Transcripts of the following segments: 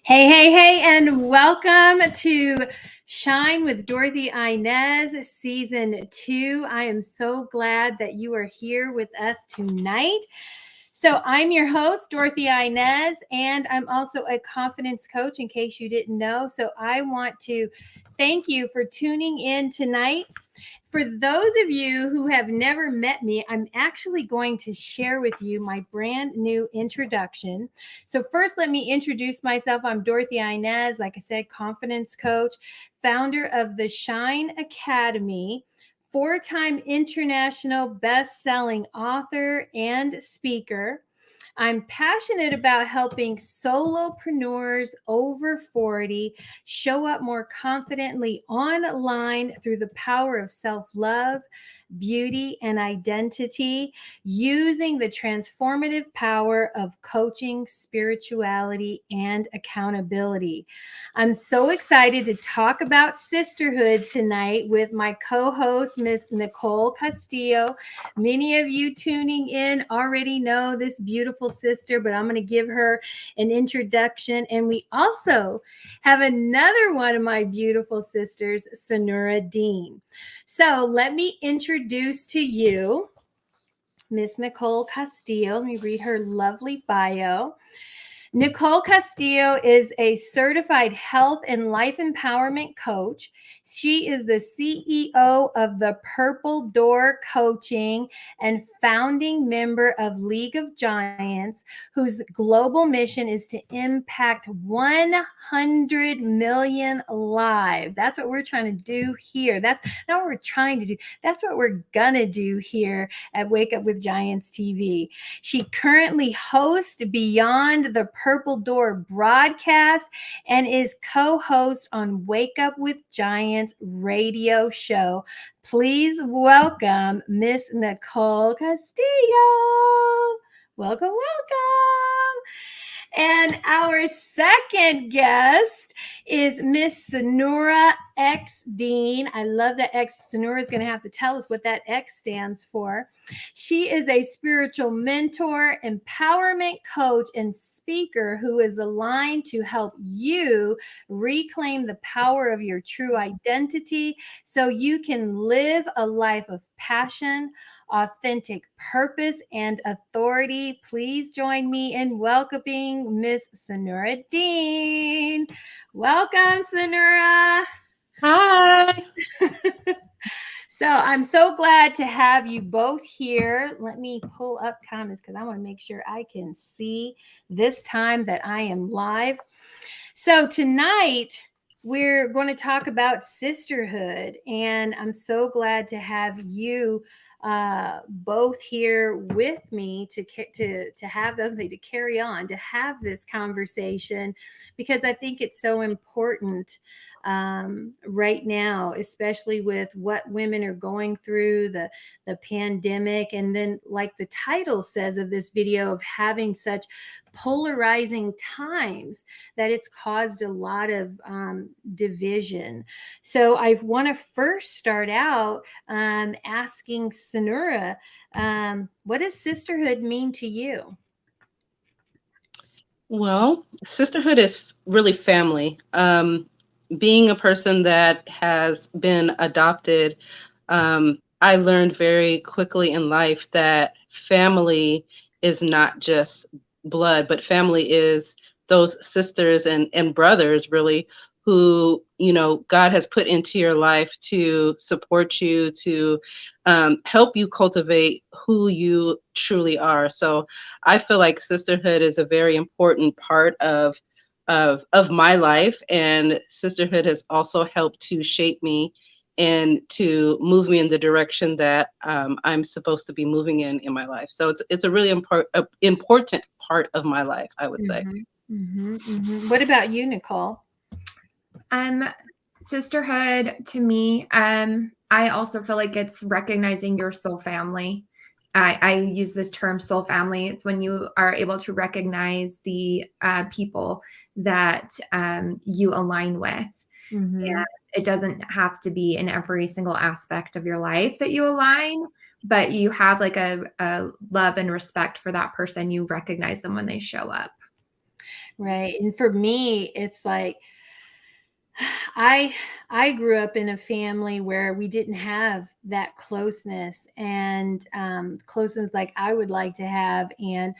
Hey, hey, hey, and welcome to Shine with Dorothy-Inez Season 2. I am so glad that you are here with us tonight. So I'm your host, Dorothy-Inez, and I'm also a confidence coach in case you didn't know. So I want to thank you for tuning in tonight. For those of you who have never met me, I'm actually going to share with you my brand new introduction. So, first, let me introduce myself. I'm Dorothy-Inez, like I said, confidence coach, founder of the Shine Academy, four-time international best-selling author and speaker. I'm passionate about helping solopreneurs over 40 show up more confidently online through the power of self-love, beauty, and identity, using the transformative power of coaching, spirituality, and accountability. I'm so excited to talk about sisterhood tonight with my co-host, Miss Nicole Castillo. Many of you tuning in already know this beautiful sister, but I'm going to give her an introduction. And we also have another one of my beautiful sisters, Sanura Dean. So let me introduce to you Miss Nicole Castillo. Let me read her lovely bio. Nicole Castillo is a certified health and life empowerment coach. She is the CEO of the Purple Door Coaching and founding member of League of Giants, whose global mission is to impact 100 million lives. That's what we're trying to do here. That's not what we're trying to do. That's what we're going to do here at Wake Up with Giants TV. She currently hosts Beyond the Purple Door broadcast and is co-host on Wake Up with Giants radio show. Please welcome Miss Nicole Castillo. Welcome, welcome. And our second guest is Miss Sanura X Dean. I love that X. Sanura is going to have to tell us what that X stands for. She is a spiritual mentor, empowerment coach, and speaker who is aligned to help you reclaim the power of your true identity so you can live a life of passion, authentic purpose, and authority. Please join me in welcoming Miss Sanura Dean. Welcome, Sanura. Hi. So I'm so glad to have you both here. Let me pull up comments because I want to make sure I can see this time that I am live. So tonight we're going to talk about sisterhood, and I'm so glad to have you both here with me to have those to carry on to have this conversation, because I think it's so important right now, especially with what women are going through, the pandemic, and then, like the title says of this video, of having such polarizing times that it's caused a lot of division. So I want to first start out asking Sanura, what does sisterhood mean to you? Well, sisterhood is really family. Being a person that has been adopted, I learned very quickly in life that family is not just blood, but family is those sisters and brothers, really, who, God has put into your life to support you, to help you cultivate who you truly are. So I feel like sisterhood is a very important part of my life, and sisterhood has also helped to shape me and to move me in the direction that I'm supposed to be moving in my life. So it's a really important part of my life, I would say. What about you, Nicole? Um, Sisterhood to me, I also feel like it's recognizing your soul family. I use this term soul family. It's when you are able to recognize the people that you align with. And it doesn't have to be in every single aspect of your life that you align, but you have like a love and respect for that person. You recognize them when they show up. Right. And for me, it's like I grew up in a family where we didn't have that closeness and closeness like I would like to have. And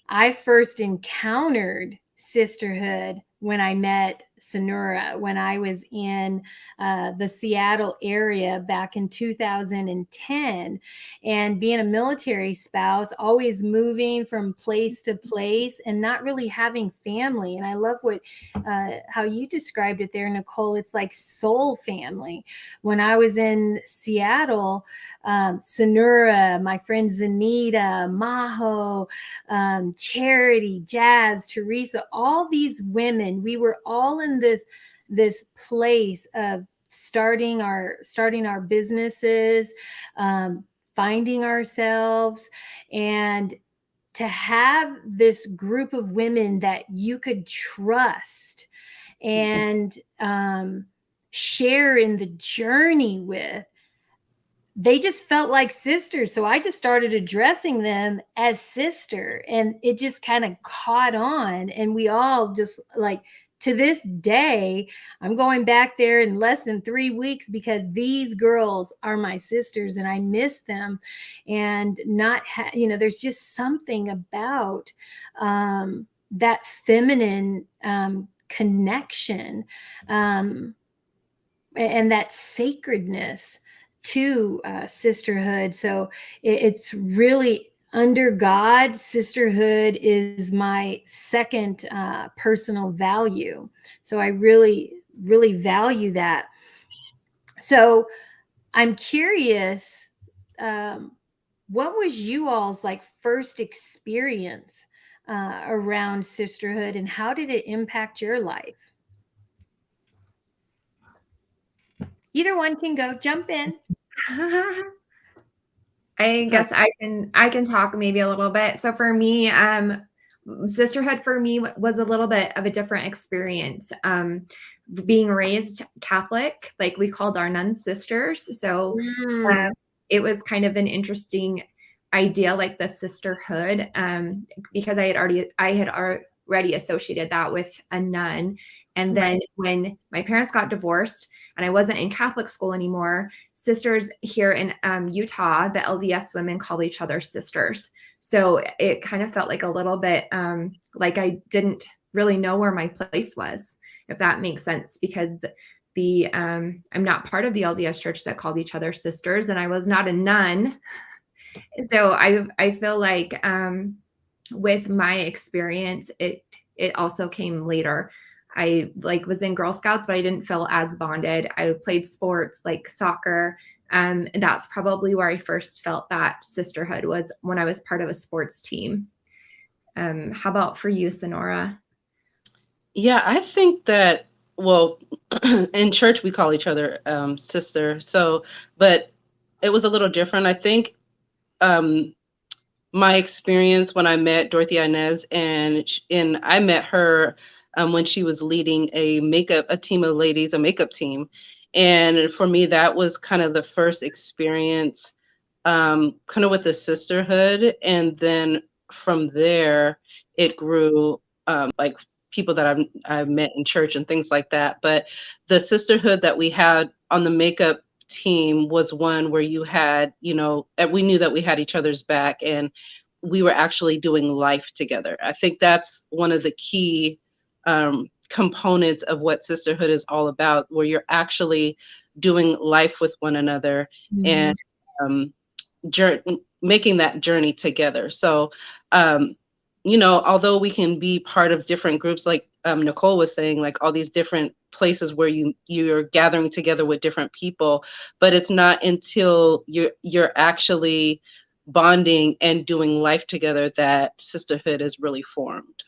I first encountered sisterhood when I met Sanura, when I was in the Seattle area back in 2010. And being a military spouse, always moving from place to place and not really having family. And I love how you described it there, Nicole. It's like soul family. When I was in Seattle, Sanura, my friend Zanita, Maho, Charity, Jazz, Teresa, all these women, we were all in this place of starting our businesses, finding ourselves, and to have this group of women that you could trust and share in the journey with. They just felt like sisters. So I just started addressing them as sister, and it just kind of caught on. And we all just like, to this day, I'm going back there in less than 3 weeks because these girls are my sisters and I miss them. And there's just something about that feminine connection and that sacredness to sisterhood. So it's really, under God, sisterhood is my second personal value. So I really, really value that. So I'm curious, what was you all's like first experience around sisterhood, and how did it impact your life? Either one can go, jump in. I guess I can talk maybe a little bit. So for me, sisterhood for me was a little bit of a different experience. Being raised Catholic, like we called our nuns sisters. So it was kind of an interesting idea, like the sisterhood, because I had already associated that with a nun. And then when my parents got divorced and I wasn't in Catholic school anymore, sisters here in Utah, the LDS women call each other sisters. So it kind of felt like a little bit like I didn't really know where my place was, if that makes sense, because I'm not part of the LDS church that called each other sisters, and I was not a nun. So I feel like with my experience, it also came later. I was in Girl Scouts, but I didn't feel as bonded. I played sports like soccer. And that's probably where I first felt that sisterhood, was when I was part of a sports team. How about for you, Sanura? Yeah, I think that, well, in church we call each other sister. So, but it was a little different. I think my experience when I met Dorothy-Inez, and I met her when she was leading a team of ladies, a makeup team. And for me, that was kind of the first experience kind of with the sisterhood. And then from there, it grew like people that I've met in church and things like that. But the sisterhood that we had on the makeup team was one where you had, we knew that we had each other's back and we were actually doing life together. I think that's one of the key components of what sisterhood is all about, where you're actually doing life with one another and making that journey together. So, although we can be part of different groups, like Nicole was saying, like all these different places where you're gathering together with different people, but it's not until you're actually bonding and doing life together that sisterhood is really formed.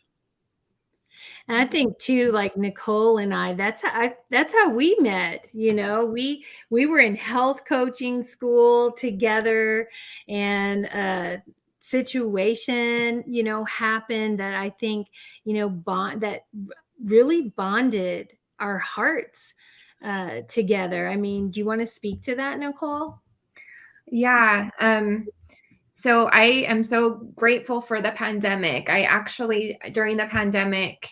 And I think too, like Nicole and I, that's how we met. We were in health coaching school together, and a situation, happened that I think, that really bonded our hearts together. I mean, do you want to speak to that, Nicole? Yeah. So I am so grateful for the pandemic. I actually, during the pandemic,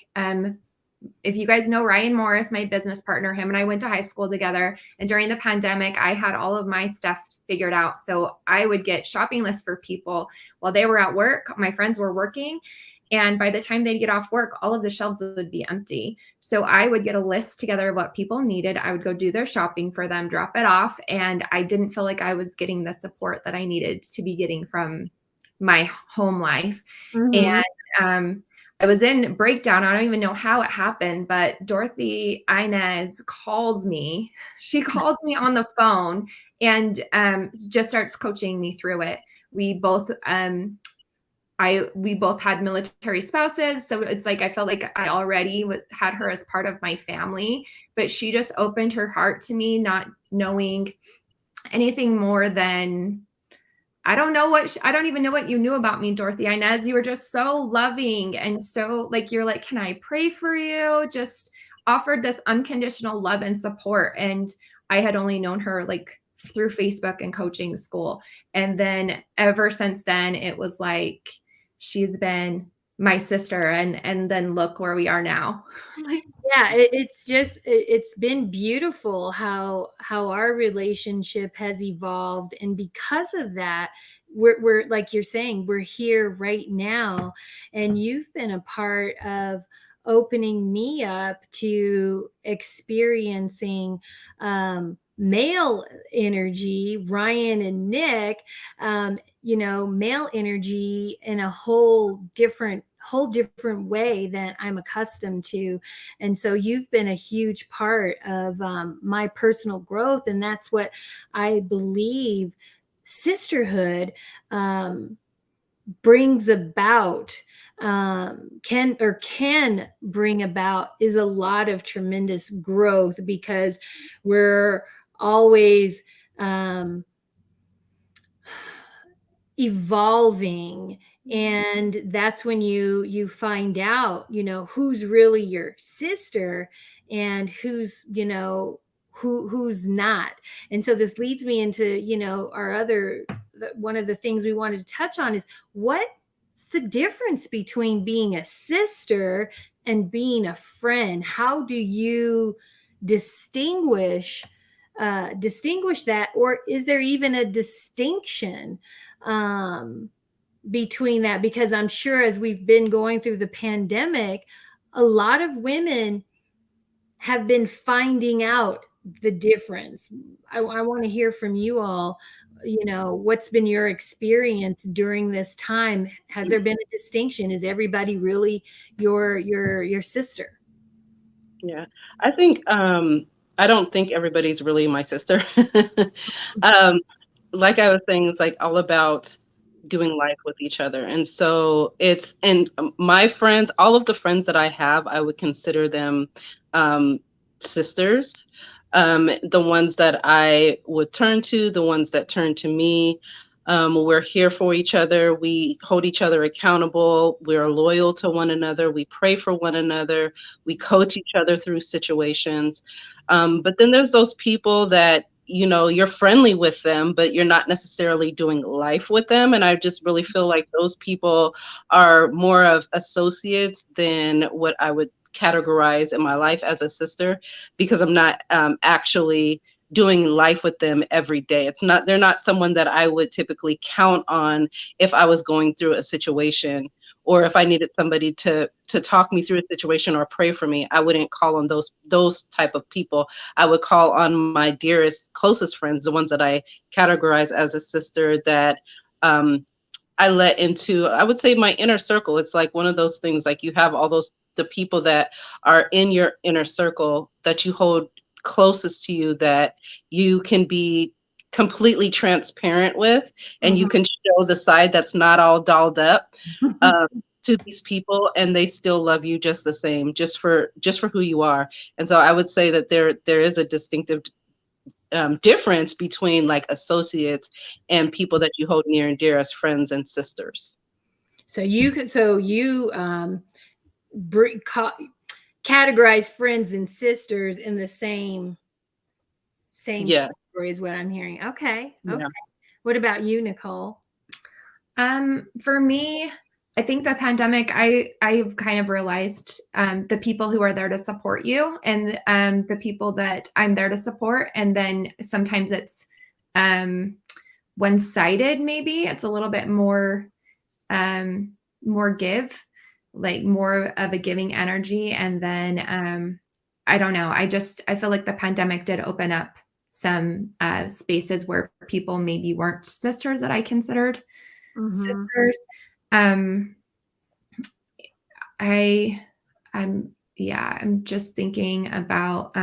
if you guys know Ryan Morris, my business partner, him and I went to high school together. And during the pandemic, I had all of my stuff figured out. So I would get shopping lists for people while they were at work. My friends were working. And by the time they'd get off work, all of the shelves would be empty. So I would get a list together of what people needed. I would go do their shopping for them, drop it off. And I didn't feel like I was getting the support that I needed to be getting from my home life. Mhm. And I was in breakdown. I don't even know how it happened, but Dorothy-Inez calls me. She calls me on the phone and just starts coaching me through it. We both we both had military spouses, so it's like I felt like I already had her as part of my family, but she just opened her heart to me, not knowing anything more than I don't even know what you knew about me, Dorothy-Inez. You were just so loving and so like, you're like, can I pray for you? Just offered this unconditional love and support. And I had only known her like through Facebook and coaching school. And then ever since then, it was like, she's been my sister. And then look where we are now. Yeah, it's been beautiful how our relationship has evolved, and because of that, we're like you're saying, we're here right now, and you've been a part of opening me up to experiencing male energy, Ryan and Nick, male energy in a whole different way than I'm accustomed to. And so you've been a huge part of my personal growth. And that's what I believe sisterhood brings about, can bring about, is a lot of tremendous growth, because we're always evolving, and that's when you find out who's really your sister and who's who's not. And so this leads me into our other one of the things we wanted to touch on is, what's the difference between being a sister and being a friend? How do you distinguish that, or is there even a distinction between that? Because I'm sure as we've been going through the pandemic, a lot of women have been finding out the difference. I want to hear from you all. What's been your experience during this time? Has there been a distinction? Is everybody really your sister? Yeah, I think I don't think everybody's really my sister. um, like I was saying, it's like all about doing life with each other. And so my friends, all of the friends that I have, I would consider them sisters. The ones that I would turn to, the ones that turn to me. We're here for each other. We hold each other accountable. We're loyal to one another. We pray for one another. We coach each other through situations. But then there's those people that you're friendly with them, but you're not necessarily doing life with them. And I just really feel like those people are more of associates than what I would categorize in my life as a sister, because I'm not actually doing life with them every day. They're not someone that I would typically count on if I was going through a situation, or if I needed somebody to talk me through a situation or pray for me. I wouldn't call on those type of people. I would call on my dearest, closest friends, the ones that I categorize as a sister, that I let into, I would say, my inner circle. It's like one of those things, like you have the people that are in your inner circle that you hold closest to you, that you can be completely transparent with, and you can show the side that's not all dolled up to these people, and they still love you just the same, just for who you are. And so I would say that there is a distinctive difference between like associates and people that you hold near and dear as friends and sisters. So you categorize friends and sisters in the same Yeah. category is what I'm hearing. Okay. Yeah. What about you, Nicole? For me, I think the pandemic, I've kind of realized the people who are there to support you and the people that I'm there to support. And then sometimes it's one-sided, maybe. It's a little bit more more give, like more of a giving energy. And then I don't know. I feel like the pandemic did open up some spaces where people maybe weren't sisters that I considered sisters. Um, I'm just thinking about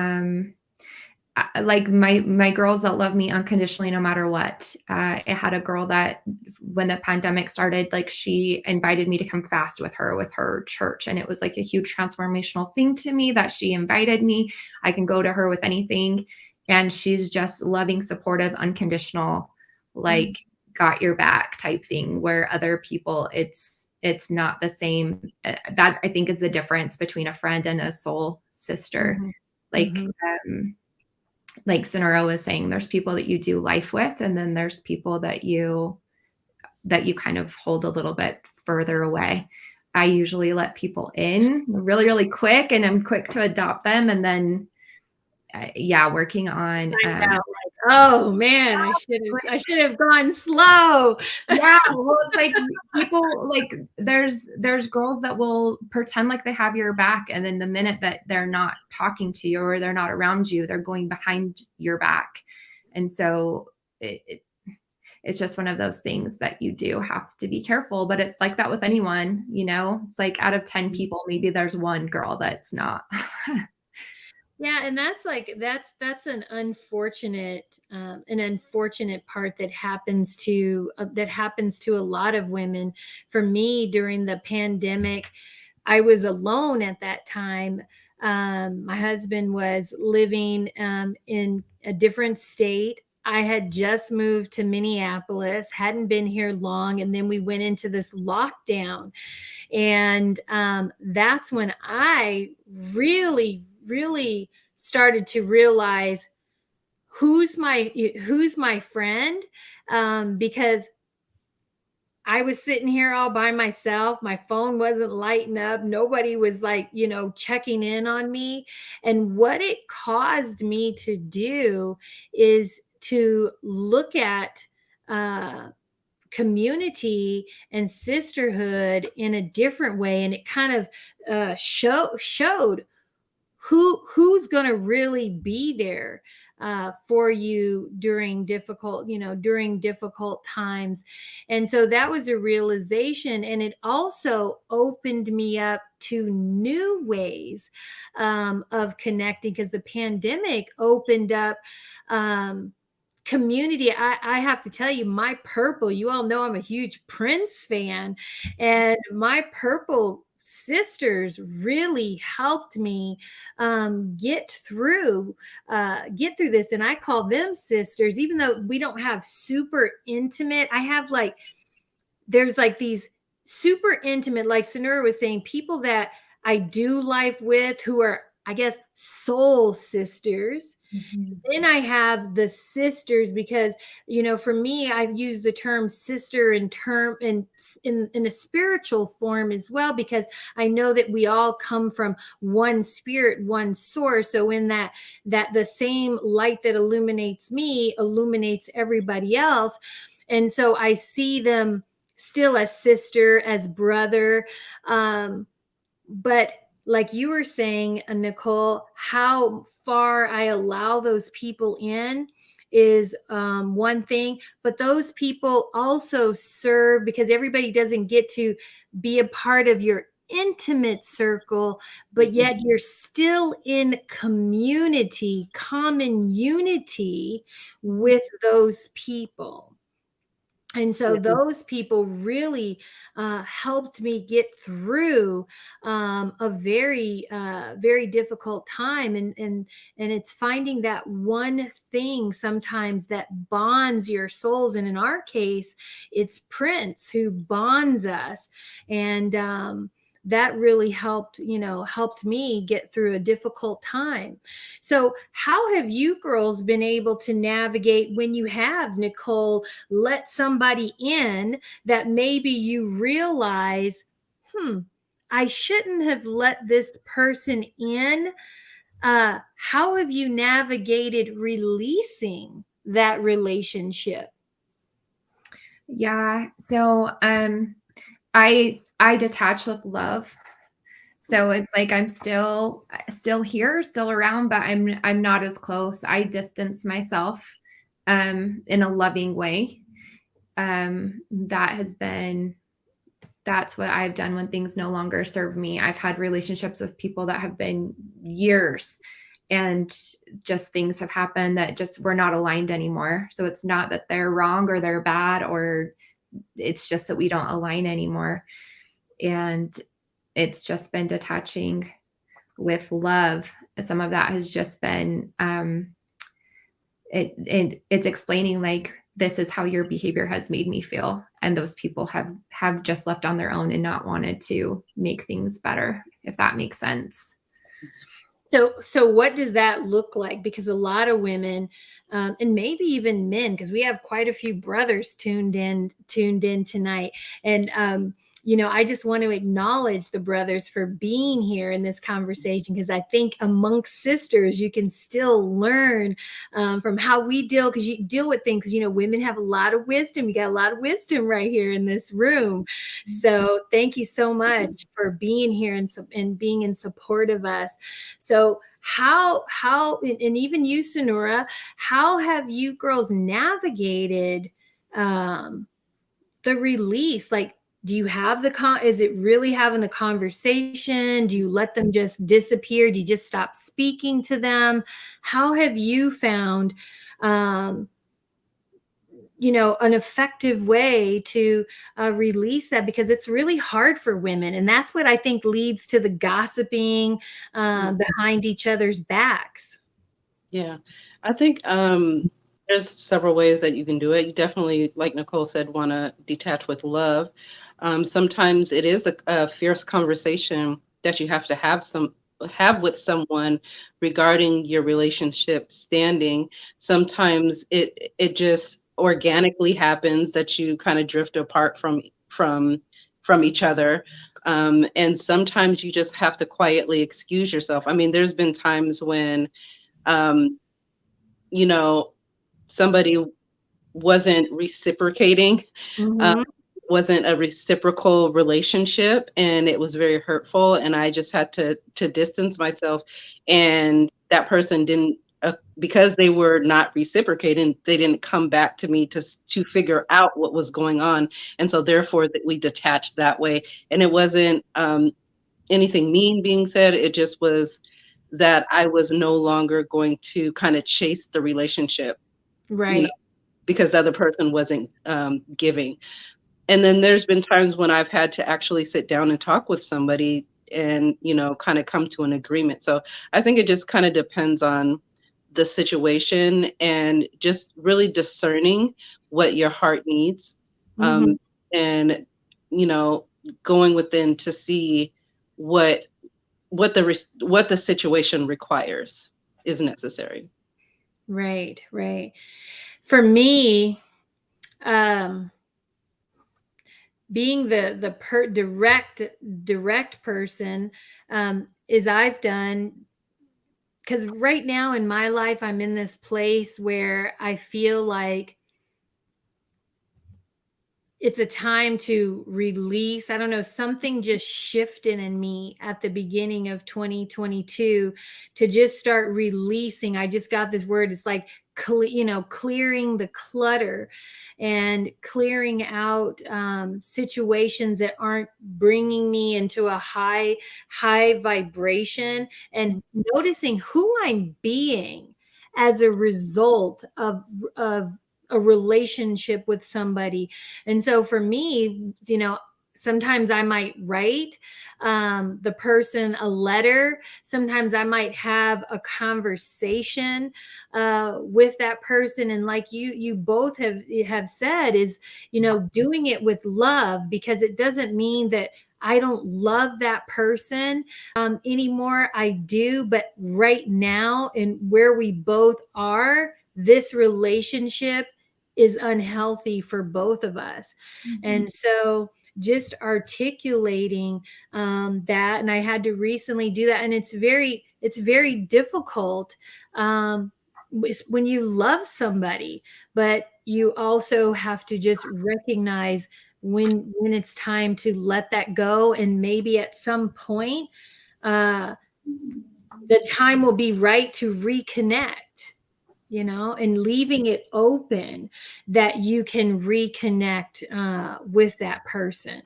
like my girls that love me unconditionally no matter what. I had a girl that when the pandemic started, like she invited me to come fast with her church, and it was like a huge transformational thing to me that she invited me. I can go to her with anything, and she's just loving, supportive, unconditional, like got your back type thing, where other people it's not the same. That I think is the difference between a friend and a soul sister. Like like Sanura was saying, there's people that you do life with, and then there's people that you kind of hold a little bit further away. I usually let people in really, really quick, and I'm quick to adopt them. And then, working on. Oh man, I should have gone slow. Yeah, well, it's like people like there's girls that will pretend like they have your back, and then the minute that they're not talking to you or they're not around you, they're going behind your back. And so it's just one of those things that you do have to be careful. But it's like that with anyone, it's like out of 10 people, maybe there's one girl that's not. Yeah, and that's an unfortunate part that happens to a lot of women. For me, during the pandemic, I was alone at that time. My husband was living in a different state. I had just moved to Minneapolis, hadn't been here long, and then we went into this lockdown. And that's when I really, really started to realize who's my friend, because I was sitting here all by myself. My phone wasn't lighting up. Nobody was like, checking in on me. And what it caused me to do is to look at community and sisterhood in a different way. And it kind of showed who's going to really be there for you during difficult times. And so that was a realization, and it also opened me up to new ways of connecting, because the pandemic opened up community. I have to tell you, my purple, you all know I'm a huge Prince fan, and my purple sisters really helped me get through this. And I call them sisters, even though we don't have super intimate. I have there's these super intimate, like Sanura was saying, people that I do life with who are, I guess, soul sisters. Then I have the sisters, because for me, I use the term sister in a spiritual form as well, because I know that we all come from one spirit, one source. So in that the same light that illuminates me illuminates everybody else. And so I see them still as sister, as brother, but like you were saying, Nicole, how far I allow those people in is one thing, but those people also serve, because everybody doesn't get to be a part of your intimate circle, but yet you're still in community, common unity with those people. And so those people really helped me get through a very, very difficult time. And it's finding that one thing sometimes that bonds your souls. And in our case, it's Prince who bonds us. And that really helped me get through a difficult time. So how have you girls been able to navigate when you have, Nicole, let somebody in that maybe you realize, I shouldn't have let this person in? How have you navigated releasing that relationship? Yeah. So I detach with love. So it's like I'm still here, still around, but I'm not as close. I distance myself in a loving way. That's what I've done when things no longer serve me. I've had relationships with people that have been years, and just things have happened that just we're not aligned anymore. So it's not that they're wrong or they're bad, or it's just that we don't align anymore. And it's just been detaching with love. Some of that has just been it's explaining, like, this is how your behavior has made me feel, and those people have just left on their own and not wanted to make things better, if that makes sense. So what does that look like? Because a lot of women, and maybe even men, because we have quite a few brothers tuned in tonight, and I just want to acknowledge the brothers for being here in this conversation, because I think amongst sisters you can still learn from how we deal, because you deal with things. Because women have a lot of wisdom. You got a lot of wisdom right here in this room. So thank you so much for being here and being in support of us. So how and even you, Sanura, how have you girls navigated the release? Like, do you have is it really having the conversation? Do you let them just disappear? Do you just stop speaking to them? How have you found an effective way to release that? Because it's really hard for women. And that's what I think leads to the gossiping behind each other's backs. Yeah, I think there's several ways that you can do it. You definitely, like Nicole said, want to detach with love. Sometimes it is a fierce conversation that you have to have with someone regarding your relationship standing. Sometimes it just organically happens that you kind of drift apart from each other. And sometimes you just have to quietly excuse yourself. I mean, there's been times when um, somebody wasn't reciprocating, uh, Mhm. wasn't a reciprocal relationship, and it was very hurtful. And I just had to distance myself. And that person didn't, because they were not reciprocating, they didn't come back to me to figure out what was going on. And so therefore that we detached that way. And it wasn't anything mean being said. It just was that I was no longer going to kind of chase the relationship, Right. because the other person wasn't giving. And then there's been times when I've had to actually sit down and talk with somebody and, kind of come to an agreement. So I think it just kind of depends on the situation and just really discerning what your heart needs. Mhm. And, you know, going within to see what what the situation requires is necessary. Right. Right. For me, um, being the direct person, is I've done, because right now in my life I'm in this place where I feel like it's a time to release. I don't know, something just shifted in me at the beginning of 2022 to just start releasing. I just got this word. It's like, clearing the clutter and clearing out situations that aren't bringing me into a high vibration, and noticing who I'm being as a result of a relationship with somebody. And so for me, sometimes I might write the person a letter. Sometimes I might have a conversation with that person. And like you both have said, is doing it with love, because it doesn't mean that I don't love that person anymore. I do, but right now, and where we both are, this relationship is unhealthy for both of us. And so just articulating that, and I had to recently do that, and it's very difficult when you love somebody, but you also have to just recognize when it's time to let that go, and maybe at some point the time will be right to reconnect, and leaving it open that you can reconnect with that person.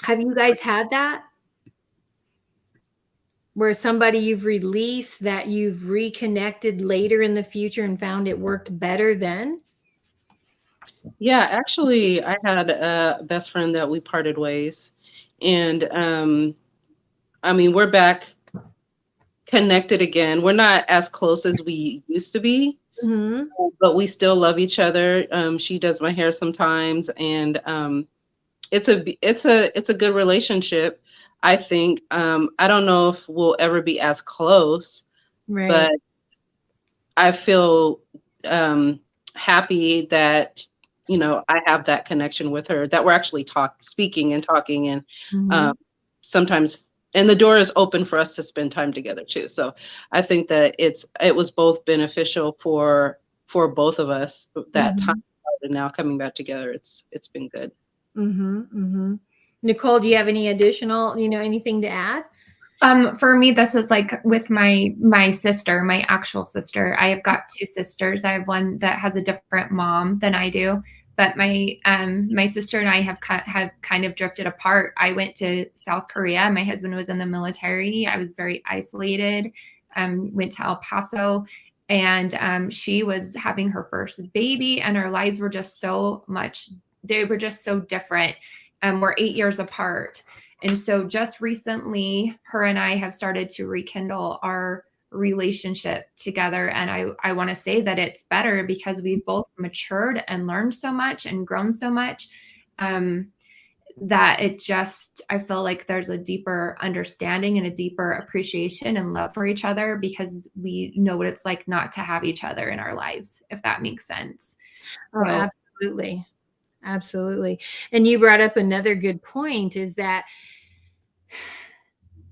Have you guys had that? Where somebody you've released that you've reconnected later in the future and found it worked better then? Yeah, actually, I had a best friend that we parted ways. And I mean, we're back connected again. We're not as close as we used to be, Mm-hmm. but we still love each other. She does my hair sometimes, and it's a good relationship. I think I don't know if we'll ever be as close, Right. but I feel happy that I have that connection with her, that we're actually speaking and talking, and Mm-hmm. sometimes, and the door is open for us to spend time together too. So I think that it was both beneficial for both of us, that Mm-hmm. time, and now coming back together, it's been good. Mm-hmm. Mm-hmm. Nicole, do you have any additional, anything to add? For me, this is like with my sister, my actual sister. I have got two sisters. I have one that has a different mom than I do, but my sister and I have kind of drifted apart. I went to South Korea. My husband was in the military. I was very isolated. Went to El Paso, and she was having her first baby, and our lives were just they were just so different. We're 8 years apart. And so just recently, her and I have started to rekindle our relationship together. And I want to say that it's better because we've both matured and learned so much and grown so much, that I feel like there's a deeper understanding and a deeper appreciation and love for each other, because we know what it's like not to have each other in our lives, if that makes sense. Oh, So, absolutely. Absolutely. And you brought up another good point, is that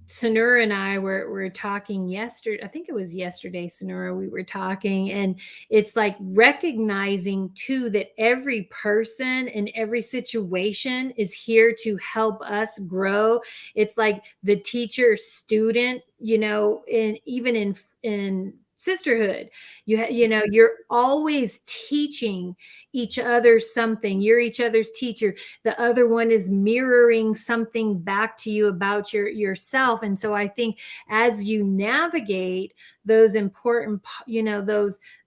Sanura and I were talking yesterday. I think it was yesterday, Sanura, we were talking, and it's like recognizing too that every person in every situation is here to help us grow. It's like the teacher student, and even in sisterhood, you're always teaching each other something. You're each other's teacher. The other one is mirroring something back to you about yourself. And so I think as you navigate those important,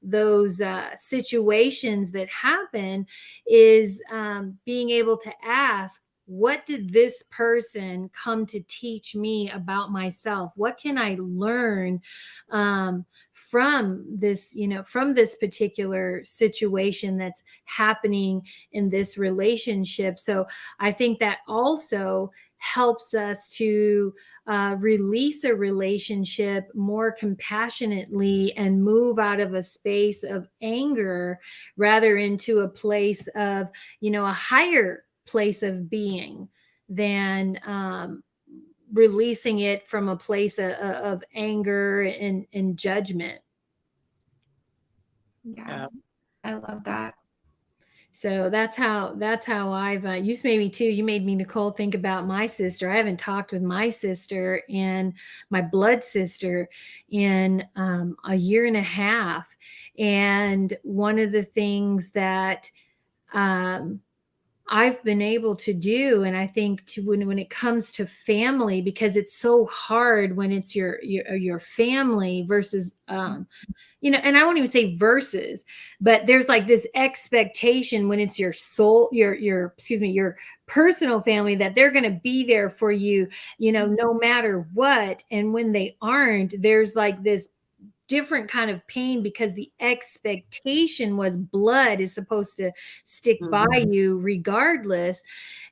those situations that happen, is being able to ask, what did this person come to teach me about myself? What can I learn from this particular situation that's happening in this relationship? So I think that also helps us to release a relationship more compassionately and move out of a space of anger, rather into a place of, a higher place of being than releasing it from a place of anger and judgment. yeah, I love that. So that's how I've you made me, Nicole, think about my sister. I haven't talked with my sister and my blood sister in a year and a half. And one of the things that I've been able to do, and I think when it comes to family, because it's so hard when it's your family versus and I won't even say versus, but there's like this expectation when it's your soul, your personal family, that they're going to be there for you, no matter what. And when they aren't, there's like this different kind of pain because the expectation was blood is supposed to stick by you regardless.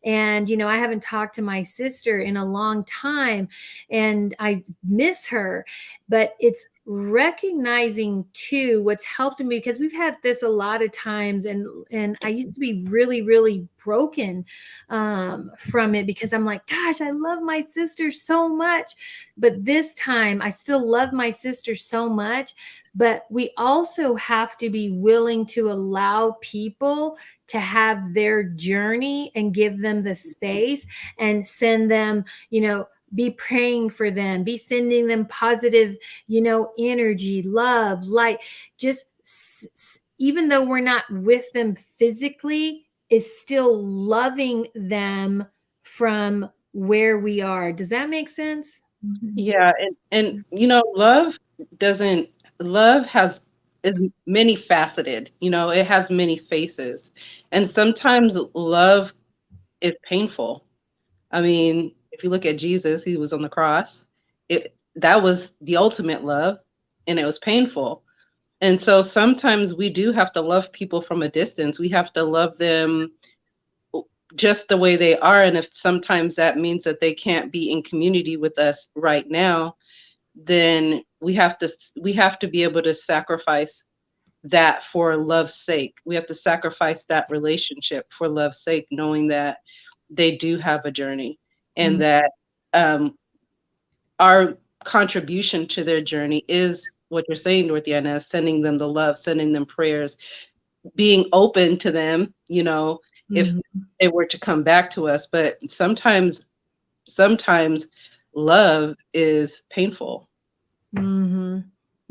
And, you know, I haven't talked to my sister in a long time and I miss her, but it's recognizing too what's helped me, because we've had this a lot of times, and I used to be really broken from it, because I'm like, gosh, I love my sister so much, but this time I still love my sister so much, but we also have to be willing to allow people to have their journey and give them the space and send them, you know, be praying for them, be sending them positive, you know, energy, love, light. Just even though we're not with them physically, is still loving them from where we are. Does that make sense? Yeah, and you know, love is many faceted, you know, it has many faces. And sometimes love is painful. I mean, if you look at Jesus, he was on the cross. That was the ultimate love, and it was painful. And so sometimes we do have to love people from a distance. We have to love them just the way they are. And if sometimes that means that they can't be in community with us right now, then we have to be able to sacrifice that for love's sake. We have to sacrifice that relationship for love's sake, knowing that they do have a journey, and that our contribution to their journey is what you're saying, Dorothy-Inez, sending them the love, sending them prayers, being open to them, you know, if they were to come back to us. But sometimes love is painful.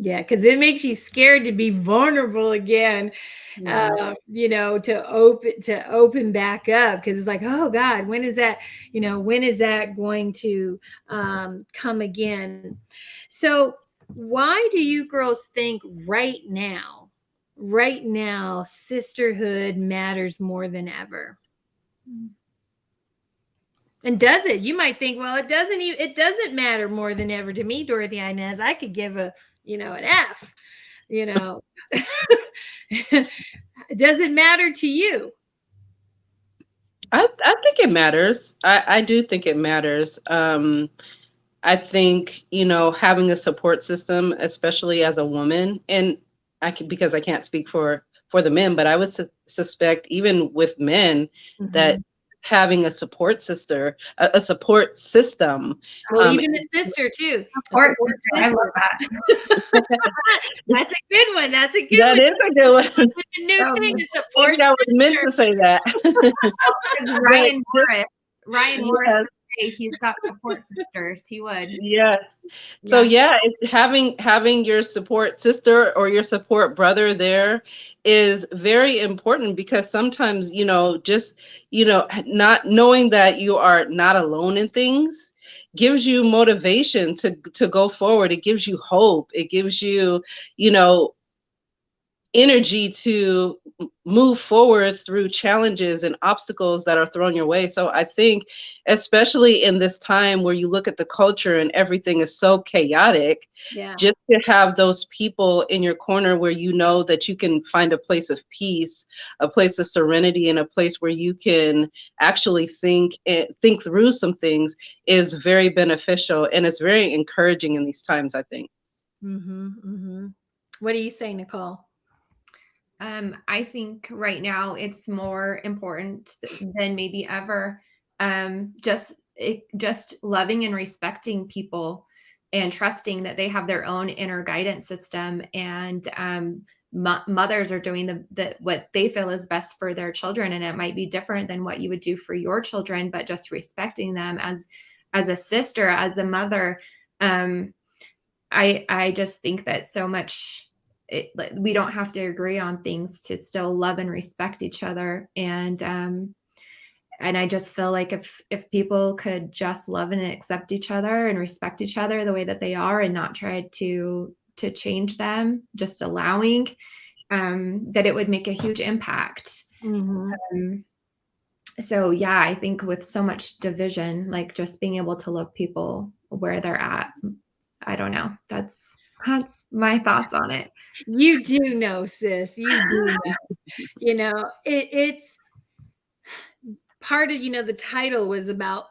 Yeah, because it makes you scared to be vulnerable again, you know, to open back up, because it's like, oh God, when is that, you know, when is that going to come again? So why do you girls think right now, sisterhood matters more than ever? And does it? You might think, well, it doesn't matter more than ever to me, Dorothy-Inez. I could give an F, you know. Does it matter to you? I think it matters. I do think it matters. I think, you know, having a support system, especially as a woman, and because I can't speak for the men, but I would suspect even with men that having a support system. Well, even a sister too. Support sister. I love that. That's a good one. That's a good that one. Is a good one. A new thing to I support. think I was meant to say that. Because Ryan Morris would say he's got support sisters. He would. Yeah. So having your support sister or your support brother there is very important, because sometimes, you know, just, you know, not knowing that you are not alone in things gives you motivation to go forward. It gives you hope. It gives you, you know, energy to move forward through challenges and obstacles that are thrown your way. So I think, especially in this time where you look at the culture and everything is so chaotic, just to have those people in your corner where you know that you can find a place of peace, a place of serenity, and a place where you can actually think through some things is very beneficial, and it's very encouraging in these times, I think. What do you say, Nicole? I think right now it's more important than maybe ever. Just loving and respecting people and trusting that they have their own inner guidance system, and mothers are doing what they feel is best for their children, and it might be different than what you would do for your children, but just respecting them as a sister, as a mother. I just think that so much. We don't have to agree on things to still love and respect each other. And I just feel like if people could just love and accept each other and respect each other the way that they are, and not try to change them, just allowing, that it would make a huge impact. So yeah, I think with so much division, like just being able to love people where they're at, I don't know. That's my thoughts on it. You do know, sis. You do know. It's part of, the title was about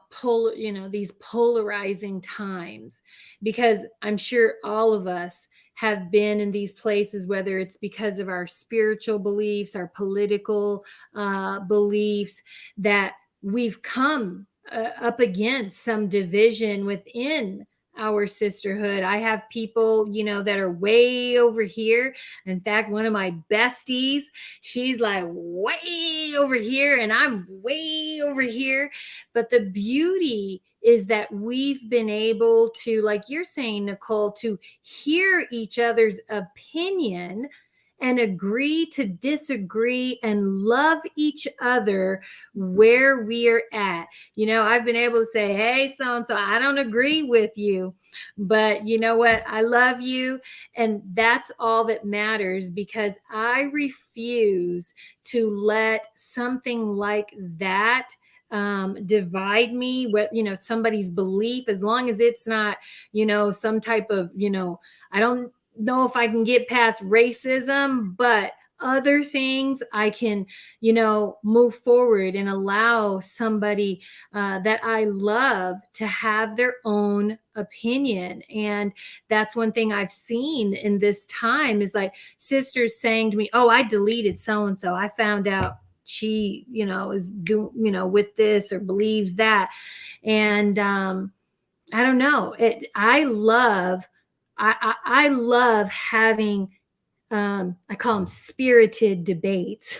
these polarizing times, because I'm sure all of us have been in these places, whether it's because of our spiritual beliefs, our political beliefs, that we've come up against some division within our sisterhood. I have people, that are way over here. In fact, one of my besties, she's like way over here and I'm way over here. But the beauty is that we've been able to, like you're saying, Nicole, to hear each other's opinion and agree to disagree and love each other where we are at. I've been able to say, hey, so-and-so, I don't agree with you, but you know what? I love you. And that's all that matters, because I refuse to let something like that divide me with, somebody's belief, as long as it's not, some type of, I don't know if I can get past racism, but other things I can, move forward and allow somebody that I love to have their own opinion. And that's one thing I've seen in this time, is like sisters saying to me, oh, I deleted so-and-so. I found out she, is doing, with this or believes that. And I don't know. I love having, I call them spirited debates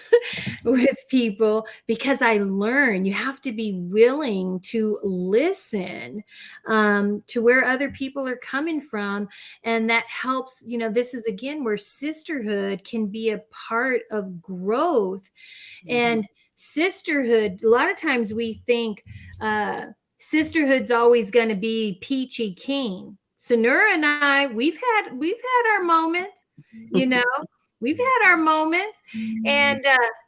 with people, because I learn you have to be willing to listen to where other people are coming from. And that helps, this is again where sisterhood can be a part of growth. And sisterhood, a lot of times we think sisterhood's always going to be peachy keen. Sanura and I, we've had our moments, we've had our moments,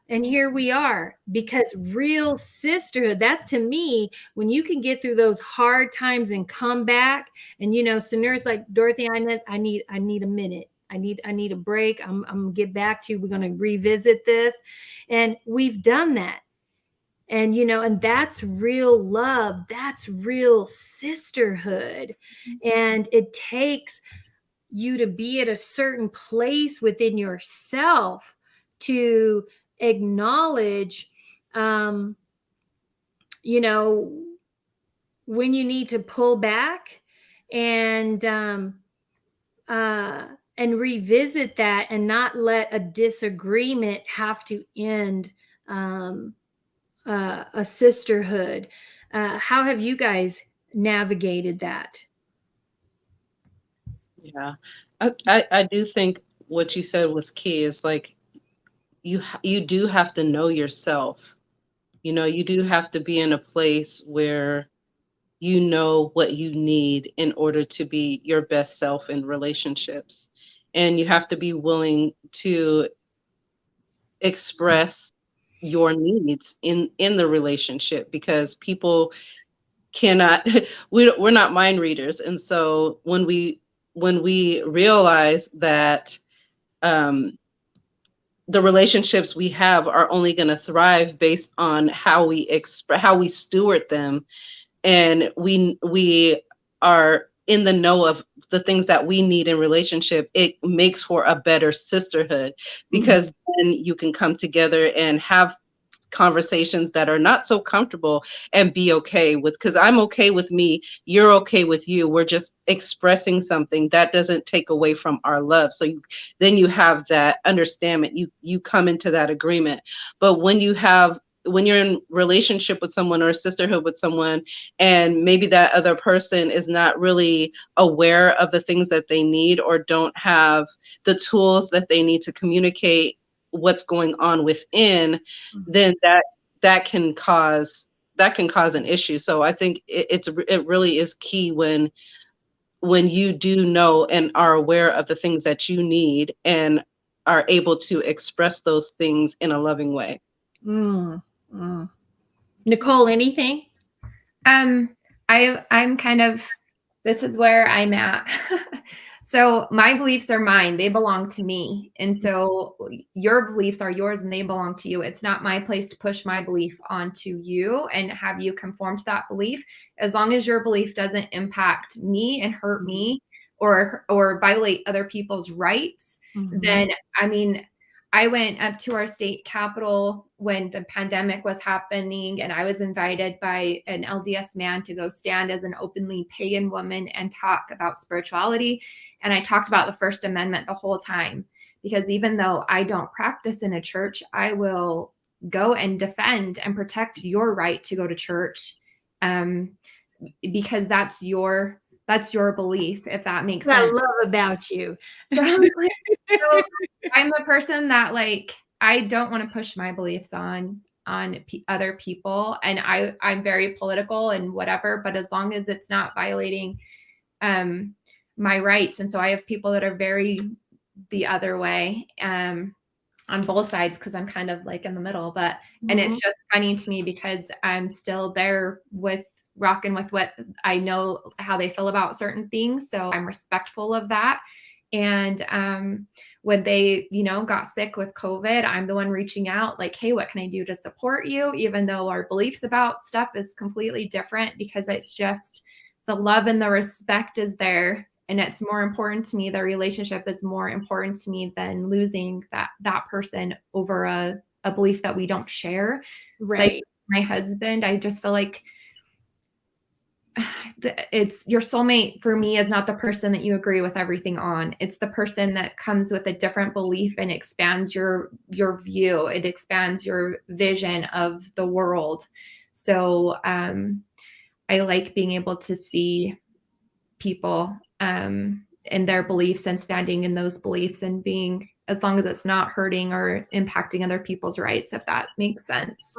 and here we are, because real sisterhood, that's, to me, when you can get through those hard times and come back. And Sanura's like, Dorothy-Inez, I need a minute. I need a break. I'm gonna get back to you. We're gonna revisit this. And we've done that. And and that's real love, that's real sisterhood. And it takes you to be at a certain place within yourself to acknowledge when you need to pull back and revisit that, and not let a disagreement have to end a sisterhood. How have you guys navigated that? Yeah, I do think what you said was key, is like you do have to know yourself. You do have to be in a place where you know what you need in order to be your best self in relationships. And you have to be willing to express your needs in the relationship, because people cannot we're not mind readers. And so when we realize that the relationships we have are only going to thrive based on how we steward them, and we are in the know of the things that we need in relationship, it makes for a better sisterhood, because then you can come together and have conversations that are not so comfortable and be okay with, because I'm okay with me, you're okay with you, we're just expressing something that doesn't take away from our love. So then you have that understanding, you come into that agreement. But when you're in relationship with someone or a sisterhood with someone, and maybe that other person is not really aware of the things that they need, or don't have the tools that they need to communicate what's going on within, then that can cause an issue. So I think it really is key when you do know and are aware of the things that you need, and are able to express those things in a loving way. Nicole, anything? I'm kind of, this is where I'm at. So my beliefs are mine. They belong to me. And so your beliefs are yours and they belong to you. It's not my place to push my belief onto you and have you conform to that belief. As long as your belief doesn't impact me and hurt me or violate other people's rights, then, I mean, I went up to our state capitol when the pandemic was happening, and I was invited by an LDS man to go stand as an openly pagan woman and talk about spirituality. And I talked about the First Amendment the whole time, because even though I don't practice in a church, I will go and defend and protect your right to go to church, because that's your belief, if that makes What I sense. love about you. So I'm the person that, like, I don't want to push my beliefs on other people, and I'm very political and whatever, but as long as it's not violating my rights. And so I have people that are very the other way on both sides, because I'm kind of like in the middle, but and it's just funny to me because I'm still there with rocking with what I know, how they feel about certain things. So I'm respectful of that. And when they, got sick with COVID, I'm the one reaching out like, hey, what can I do to support you? Even though our beliefs about stuff is completely different, because it's just the love and the respect is there. And it's more important to me. The relationship is more important to me than losing that person over a belief that we don't share. Right. Like my husband, I just feel like it's your soulmate for me is not the person that you agree with everything on. It's the person that comes with a different belief and expands your view. It expands your vision of the world. So I like being able to see people in their beliefs and standing in those beliefs, and being, as long as it's not hurting or impacting other people's rights, if that makes sense.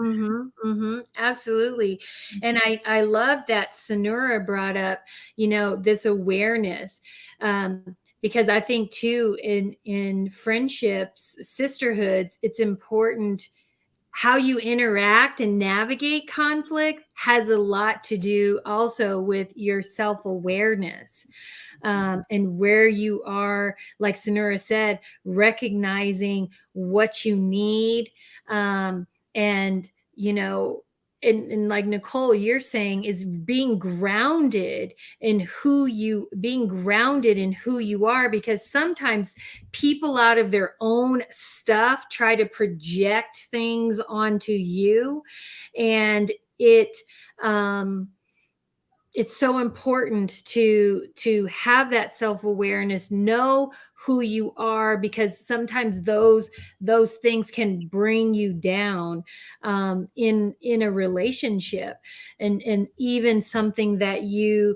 Absolutely. And I love that Sanura brought up, this awareness, because I think too, in friendships, sisterhoods, it's important. How you interact and navigate conflict has a lot to do also with your self-awareness, and where you are, like Sanura said, recognizing what you need, and and like Nicole, you're saying, is being grounded in who you are, because sometimes people out of their own stuff try to project things onto you, and it's so important to have that self-awareness, know who you are, because sometimes those things can bring you down in a relationship, and even something that you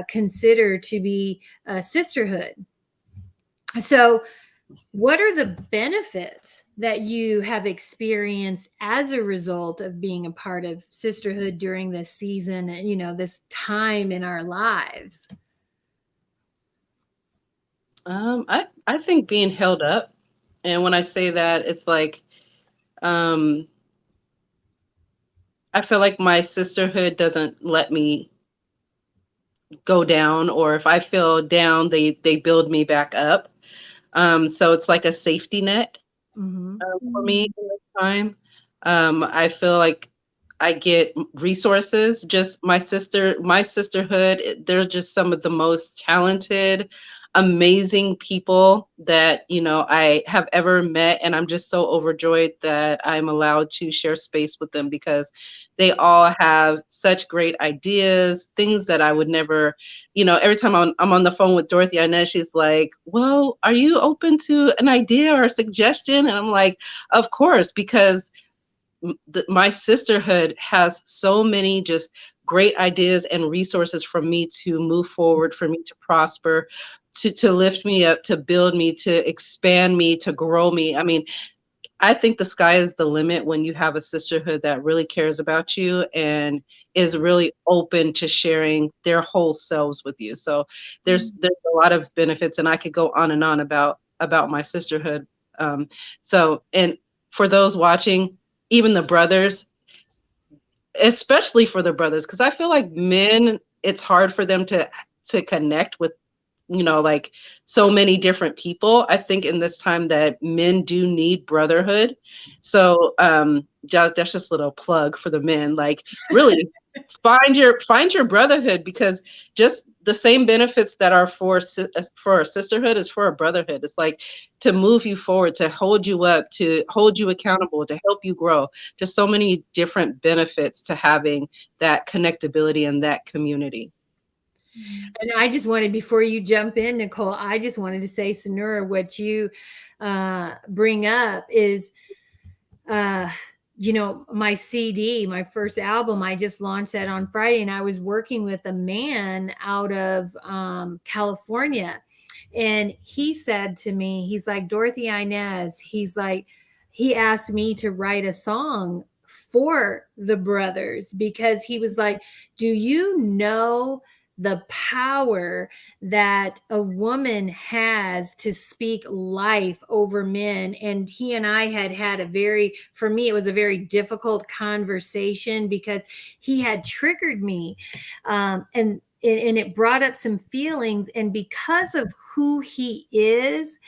consider to be a sisterhood. So what are the benefits that you have experienced as a result of being a part of sisterhood during this season, this time in our lives? I think being held up, and when I say that, it's like, I feel like my sisterhood doesn't let me go down, or if I feel down, they build me back up. So it's like a safety net for me in this time. I feel like I get resources. Just my sisterhood, they're just some of the most talented, amazing people that, I have ever met. And I'm just so overjoyed that I'm allowed to share space with them, because they all have such great ideas, things that I would never, every time I'm on the phone with Dorothy-Inez, she's like, well, are you open to an idea or a suggestion? And I'm like, of course, because my sisterhood has so many just great ideas and resources for me to move forward, for me to prosper, to lift me up, to build me, to expand me, to grow me. I mean, I think the sky is the limit when you have a sisterhood that really cares about you and is really open to sharing their whole selves with you. So there's a lot of benefits, and I could go on and on about my sisterhood. And for those watching, even the brothers, especially for the brothers, because I feel like men, it's hard for them to connect with like so many different people. I think in this time that men do need brotherhood. So that's just a little plug for the men. Like really find your brotherhood, because just the same benefits that are for a sisterhood is for a brotherhood. It's like to move you forward, to hold you up, to hold you accountable, to help you grow. Just so many different benefits to having that connectability and that community. And I just wanted, before you jump in, Nicole, I just wanted to say, Sanura, what you bring up is, my CD, my first album, I just launched that on Friday, and I was working with a man out of California. And he said to me, he's like, Dorothy-Inez, he's like, he asked me to write a song for the brothers, because he was like, do you know the power that a woman has to speak life over men? And he and I had for me, it was a very difficult conversation, because he had triggered me. And it brought up some feelings. And because of who he is,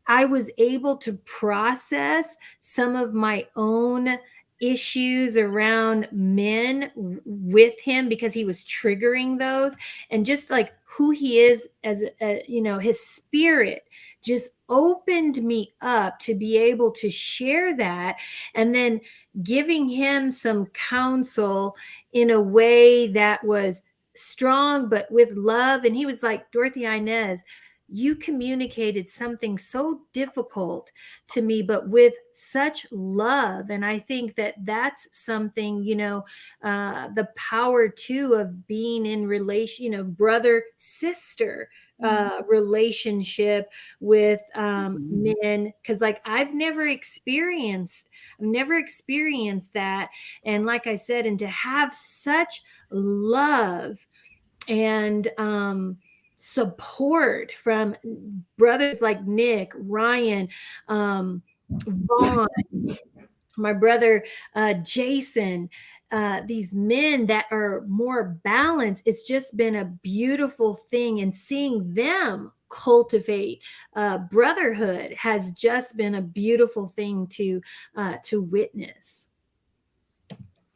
I was able to process some of my own issues around men with him, because he was triggering those. And just like who he is as his spirit just opened me up to be able to share that, and then giving him some counsel in a way that was strong but with love. And he was like, Dorothy-Inez, you communicated something so difficult to me, but with such love. And I think that that's something, the power too of being in relation, brother sister relationship with men, because like I've never experienced that. And like I said, and to have such love and support from brothers like Nick, Ryan, Vaughn, my brother Jason, these men that are more balanced. It's just been a beautiful thing, and seeing them cultivate brotherhood has just been a beautiful thing to witness.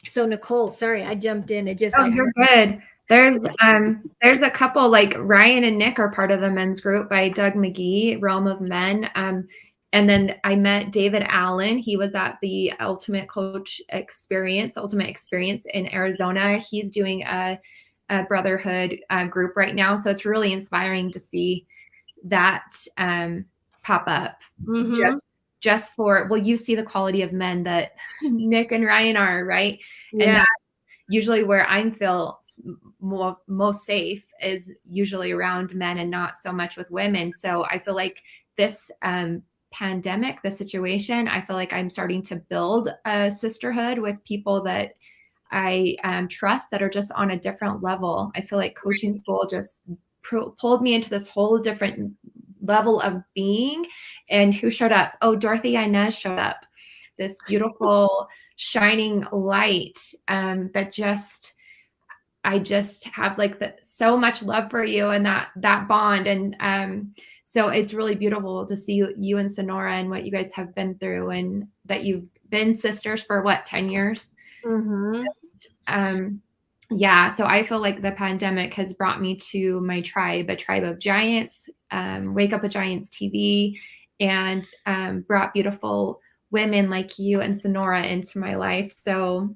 So Nicole, sorry, I jumped in. It just you're good. There's a couple, like Ryan and Nick are part of the men's group by Doug McGee, Realm of Men. And then I met David Allen. He was at the Ultimate Experience in Arizona. He's doing a brotherhood group right now. So it's really inspiring to see that pop up. Mm-hmm. Just for, well, you see the quality of men that Nick and Ryan are, right? Yeah. And that's usually where I feel most safe, is usually around men and not so much with women. So I feel like this pandemic, the situation, I feel like I'm starting to build a sisterhood with people that I trust, that are just on a different level. I feel like coaching school just pulled me into this whole different level of being. And who showed up? Oh, Dorothy-Inez showed up. This beautiful shining light that I just have like so much love for you, and that bond. And so it's really beautiful to see you and Sanura and what you guys have been through, and that you've been sisters for 10 years. Mm-hmm. Yeah, so I feel like the pandemic has brought me to my tribe, a tribe of giants, Wake Up with Giants TV, and brought beautiful women like you and Sanura into my life. So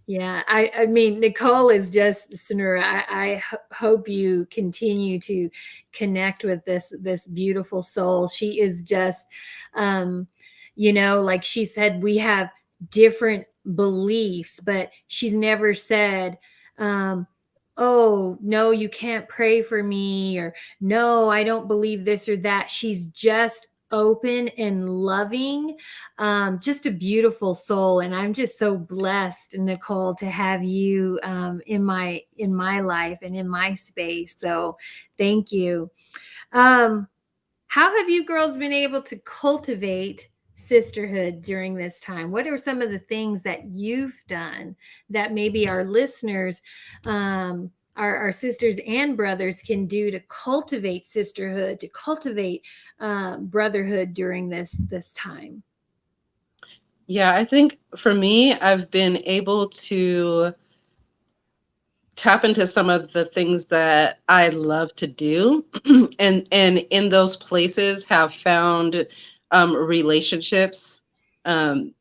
yeah, I mean, Nicole is just, Sanura, I hope you continue to connect with this beautiful soul. She is just, like she said, we have different beliefs, but she's never said, oh, no, you can't pray for me, or no, I don't believe this or that. She's just open and loving, just a beautiful soul. And I'm just so blessed, Nicole, to have you in my life and in my space. So thank you. How have you girls been able to cultivate sisterhood during this time? What are some of the things that you've done that maybe our listeners our sisters and brothers can do to cultivate sisterhood, to cultivate brotherhood during this time? Yeah, I think for me, I've been able to tap into some of the things that I love to do, and in those places have found relationships, um,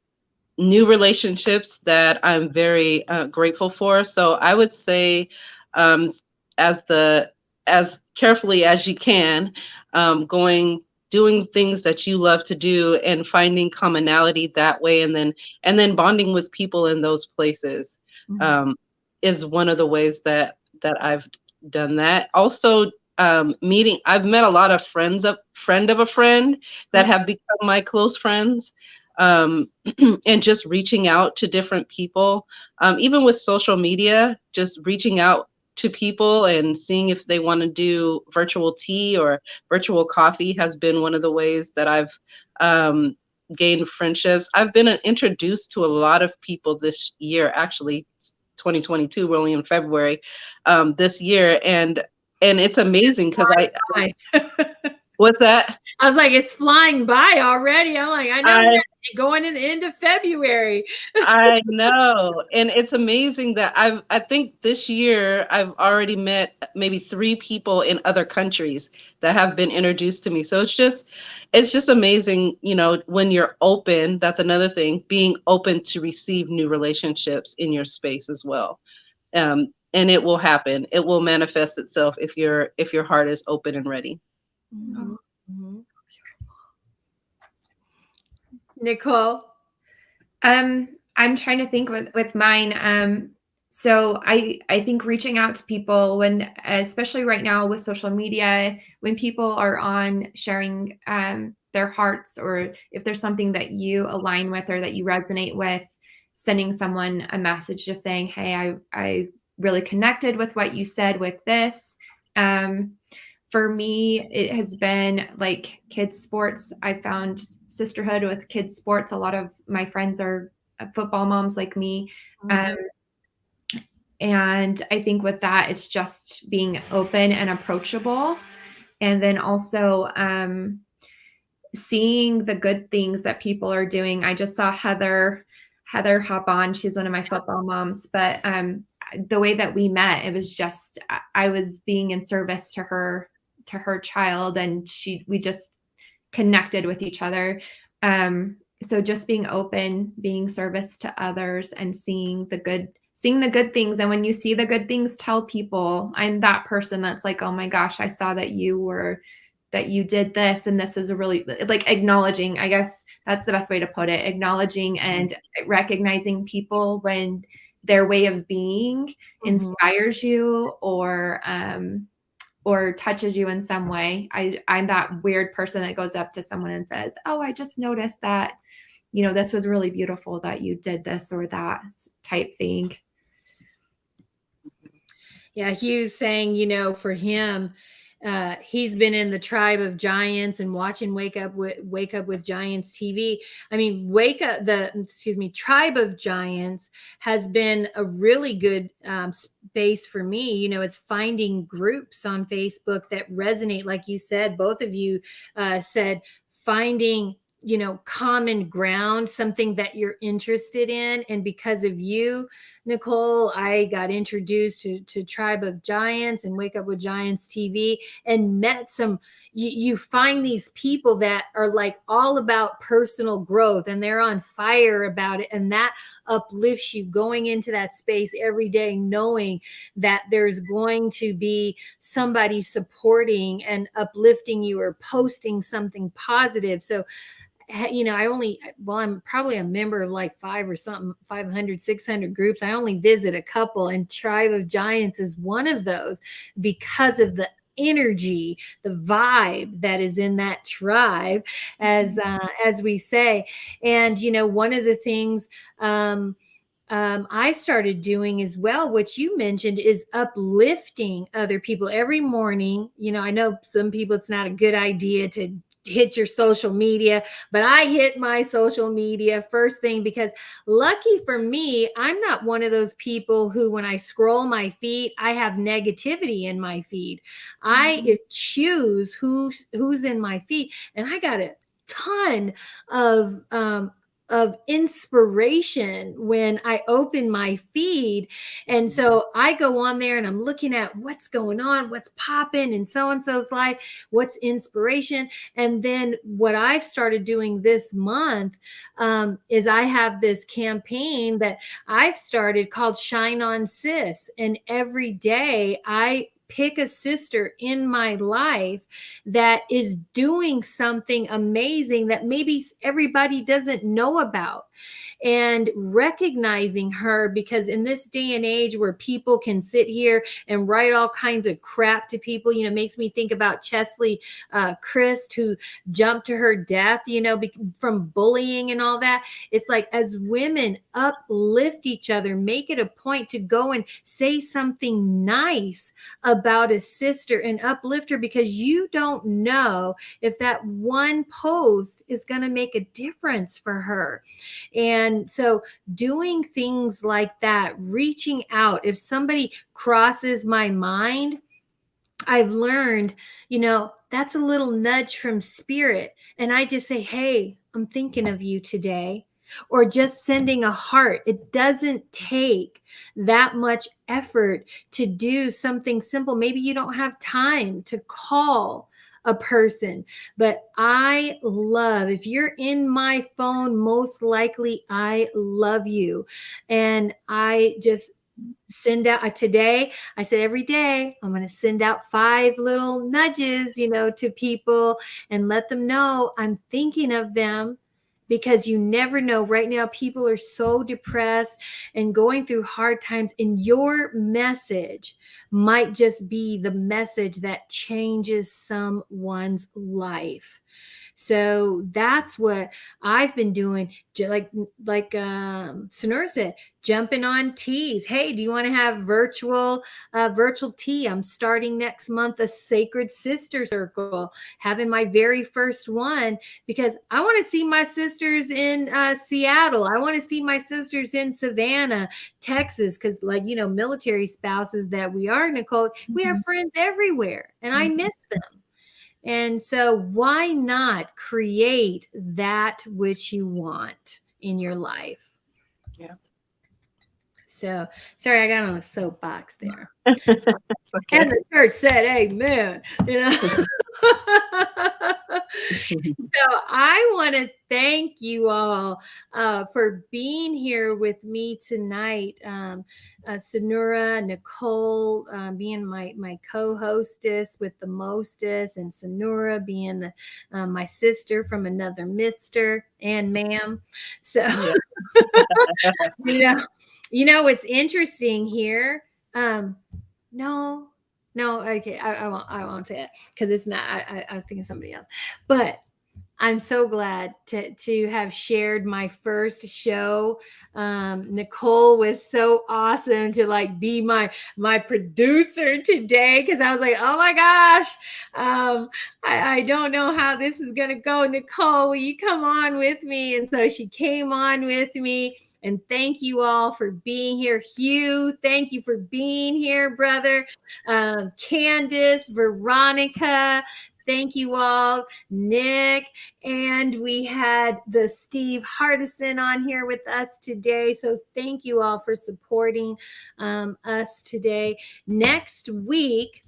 new relationships that I'm very grateful for. So I would say, um, as the as carefully as you can, doing things that you love to do and finding commonality that way, and then bonding with people in those places um, is one of the ways that I've done that. Also, meeting I've met a lot of friend of a friend that have become my close friends. Um, and just reaching out to different people, even with social media, just reaching out to people and seeing if they want to do virtual tea or virtual coffee has been one of the ways that I've um, gained friendships. I've been introduced to a lot of people this year, actually. 2022, we're only in February this year, and it's amazing because what's that? I was like, it's flying by already. I'm like, I know we're going in the end of February. I know. And it's amazing that I think this year I've already met maybe 3 people in other countries that have been introduced to me. So it's just amazing, you know, when you're open, that's another thing, being open to receive new relationships in your space as well. And it will happen. It will manifest itself if your heart is open and ready. Mm-hmm. Nicole? I'm trying to think with mine. So I think reaching out to people when, especially right now with social media, when people are on sharing their hearts, or if there's something that you align with or that you resonate with, sending someone a message just saying, hey, I really connected with what you said with this. For me, it has been like kids sports. I found sisterhood with kids sports. A lot of my friends are football moms like me. And I think with that, it's just being open and approachable. And then also seeing the good things that people are doing. I just saw Heather hop on. She's one of my football moms, but the way that we met, it was just, I was being in service to her child, and we just connected with each other. So just being open, being service to others, and seeing the good things. And when you see the good things, tell people. I'm that person that's like, oh my gosh, I saw that you did this, and this is a really, like, acknowledging, I guess that's the best way to put it, acknowledging and recognizing people when their way of being inspires you or touches you in some way. I'm that weird person that goes up to someone and says, oh, I just noticed that, you know, this was really beautiful that you did this or that type thing. Yeah, Hugh's saying, you know, for him, he's been in the Tribe of Giants and watching Wake Up with Giants TV. I mean, Tribe of Giants has been a really good space for me. You know, it's finding groups on Facebook that resonate, like you said, both of you said, finding, you know, common ground, something that you're interested in. And because of you, Nicole, I got introduced to Tribe of Giants and Wake Up with Giants TV, and met you find these people that are like all about personal growth, and they're on fire about it. And that uplifts you going into that space every day, knowing that there's going to be somebody supporting and uplifting you or posting something positive. So, you know, I'm probably a member of like 500, 600 groups. I only visit a couple, and Tribe of Giants is one of those because of the energy, the vibe that is in that tribe, as we say. And, you know, one of the things, I started doing as well, what you mentioned, is uplifting other people every morning. You know, I know some people, it's not a good idea to hit your social media, but I hit my social media first thing because lucky for me, I'm not one of those people who, when I scroll my feed, I have negativity in my feed. I choose who's in my feed, and I got a ton of inspiration when I open my feed. And so I go on there and I'm looking at what's going on, what's popping in so-and-so's life, what's inspiration. And then what I've started doing this month is I have this campaign that I've started called Shine On Sis. And every day I pick a sister in my life that is doing something amazing that maybe everybody doesn't know about, and recognizing her, because in this day and age where people can sit here and write all kinds of crap to people, makes me think about Chesley Christ, who jumped to her death, from bullying and all that. It's like, as women uplift each other, make it a point to go and say something nice about a sister and uplift her, because you don't know if that one post is going to make a difference for her. And so doing things like that, reaching out, if somebody crosses my mind, I've learned, that's a little nudge from spirit. And I just say, hey, I'm thinking of you today. Or just sending a heart. It doesn't take that much effort to do something simple. Maybe you don't have time to call a person, but I love, if you're in my phone, most likely I love you. And I just send out today. I said every day I'm going to send out 5 little nudges, to people, and let them know I'm thinking of them, because you never know. Right now, people are so depressed and going through hard times, and your message might just be the message that changes someone's life. So that's what I've been doing. Like Sanura said, jumping on teas. Hey, do you want to have virtual tea? I'm starting next month a Sacred Sister Circle, having my very first one, because I want to see my sisters in Seattle. I want to see my sisters in Savannah, Texas, because military spouses that we are, Nicole, we have friends everywhere, and I miss them. And so why not create that which you want in your life? Yeah. So, sorry, I got on a soapbox there. Okay. And the church said, amen. So I want to thank you all for being here with me tonight. Sanura, Nicole being my co-hostess with the mostest, and Sanura being my sister from another mister and ma'am. So, what's interesting here. No, okay, I won't say it, because it's not. I was thinking somebody else, but I'm so glad to have shared my first show. Nicole was so awesome to be my producer today, because I was like, oh my gosh, I don't know how this is gonna go. Nicole, will you come on with me? And so she came on with me. And thank you all for being here. Hugh, thank you for being here, brother. Candace, Veronica, thank you all. Nick, and we had the Steve Hardison on here with us today. So thank you all for supporting us today. Next week,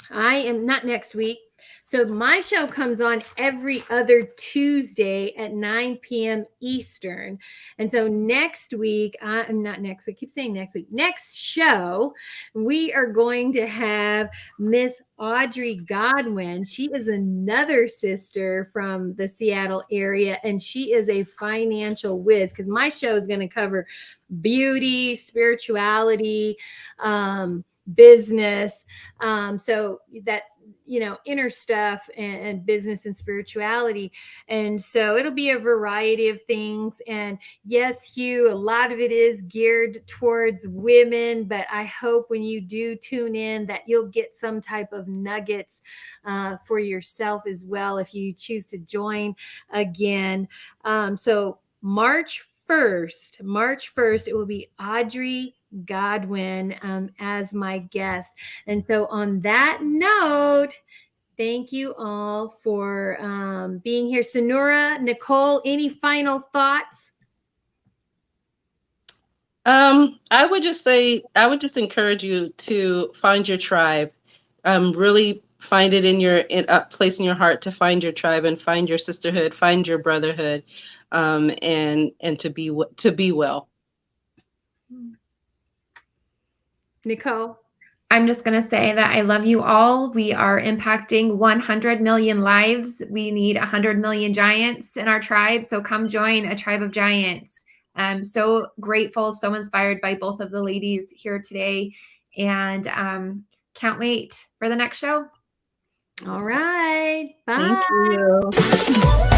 not next week. So my show comes on every other Tuesday at 9 p.m. Eastern. And so next week, not next week, I keep saying next week, next show, we are going to have Miss Audrey Godwin. She is another sister from the Seattle area, and she is a financial whiz, because my show is going to cover beauty, spirituality, business. So that, inner stuff and business and spirituality. And so it'll be a variety of things. And yes, Hugh, a lot of it is geared towards women, but I hope when you do tune in that you'll get some type of nuggets for yourself as well if you choose to join again. So March 1st, it will be Audrey Godwin as my guest. And so on that note, thank you all for being here. Sanura, Nicole, any final thoughts? I would just encourage you to find your tribe. Really find it in a place in your heart to find your tribe and find your sisterhood, find your brotherhood, and to be well. Nicole? I'm just going to say that I love you all. We are impacting 100 million lives. We need 100 million giants in our tribe. So come join a tribe of giants. I'm so grateful, so inspired by both of the ladies here today. And can't wait for the next show. All right. Bye. Thank you.